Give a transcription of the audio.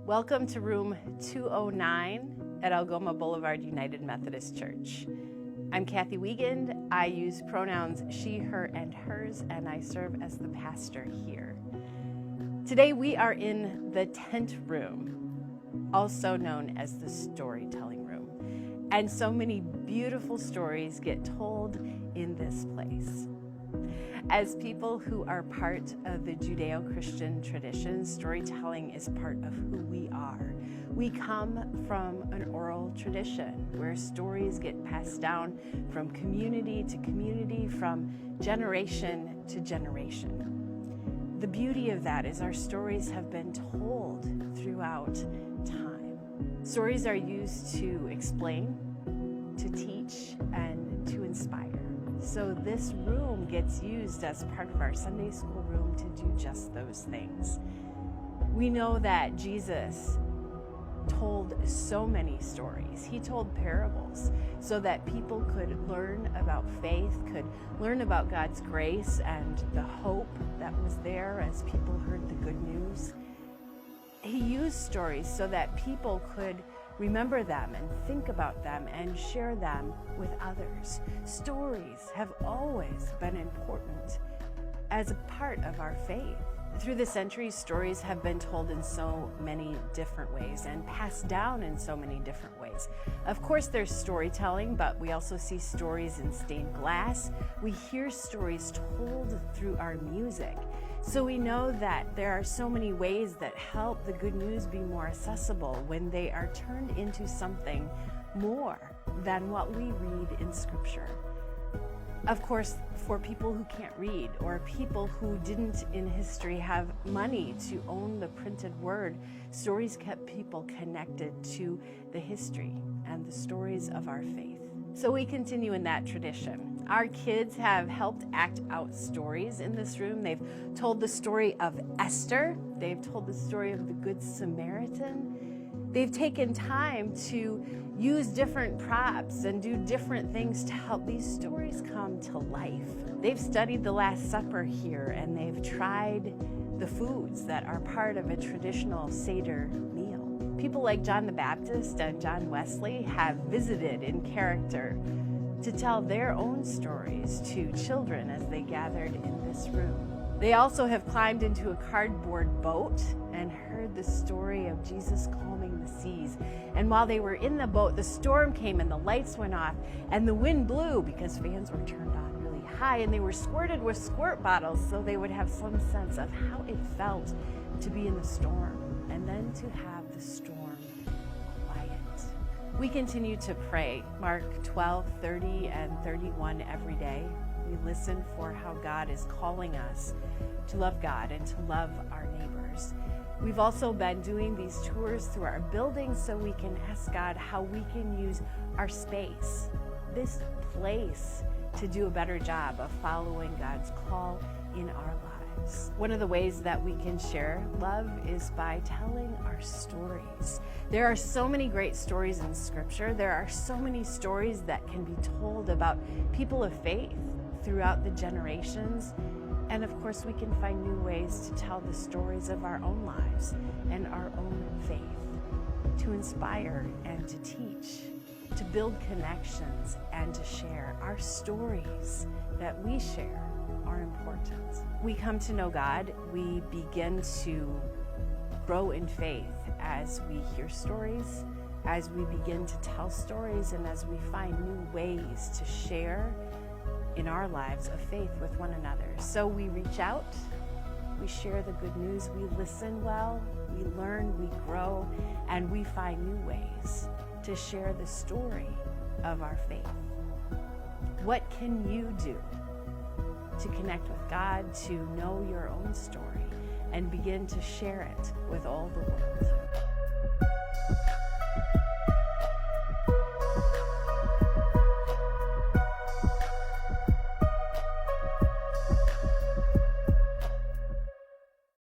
Welcome to room 209 at Algoma Blvd United Methodist Church. I'm Kathy Wiegand. I use pronouns she, her, and hers, and I serve as the pastor here. Today we are in the tent room, also known as the Story Telling Room. And so many beautiful stories get told in this place. As people who are part of the Judeo-Christian tradition, storytelling is part of who we are. We come from an oral tradition where stories get passed down from community to community, from generation to generation. The beauty of that is our stories have been told throughout time. Stories are used to explain, to teach, and to inspire. So this room gets used as part of our Sunday school room to do just those things. We know that Jesus told so many stories. He told parables so that people could learn about faith, could learn about God's grace and the hope that was there as people heard the good news. He used stories so that people could remember them and think about them and share them with others. Stories have always been important as a part of our faith. Through the centuries, stories have been told in so many different ways and passed down in so many different ways. Of course, there's storytelling, but we also see stories in stained glass. We hear stories told through our music. So we know that there are so many ways that help the good news be more accessible when they are turned into something more than what we read in Scripture. Of course, for people who can't read or people who didn't in history have money to own the printed word, stories kept people connected to the history and the stories of our faith. So we continue in that tradition. Our kids have helped act out stories in this room. They've told the story of Esther. They've told the story of the Good Samaritan. They've taken time to use different props and do different things to help these stories come to life. They've studied the Last Supper here, and they've tried the foods that are part of a traditional Seder meal. People like John the Baptist and John Wesley have visited in character to tell their own stories to children as they gathered in this room. They also have climbed into a cardboard boat and heard the story of Jesus calming the seas. And while they were in the boat, the storm came and the lights went off and the wind blew because fans were turned on really high, and they were squirted with squirt bottles so they would have some sense of how it felt to be in the storm and then to have the storm quiet. We continue to pray Mark 12, 30, and 31 every day. We listen for how God is calling us to love God and to love our neighbors. We've also been doing these tours through our buildings so we can ask God how we can use our space, this place, to do a better job of following God's call in our lives. One of the ways that we can share love is by telling our stories. There are so many great stories in Scripture. There are so many stories that can be told about people of faith throughout the generations. And of course, we can find new ways to tell the stories of our own lives and our own faith, to inspire and to teach, to build connections and to share. Our stories that we share are important. We come to know God. We begin to grow in faith as we hear stories, as we begin to tell stories, and as we find new ways to share in our lives of faith with one another. So we reach out, we share the good news, we listen well, we learn, we grow, and we find new ways to share the story of our faith. What can you do to connect with God, to know your own story, and begin to share it with all the world?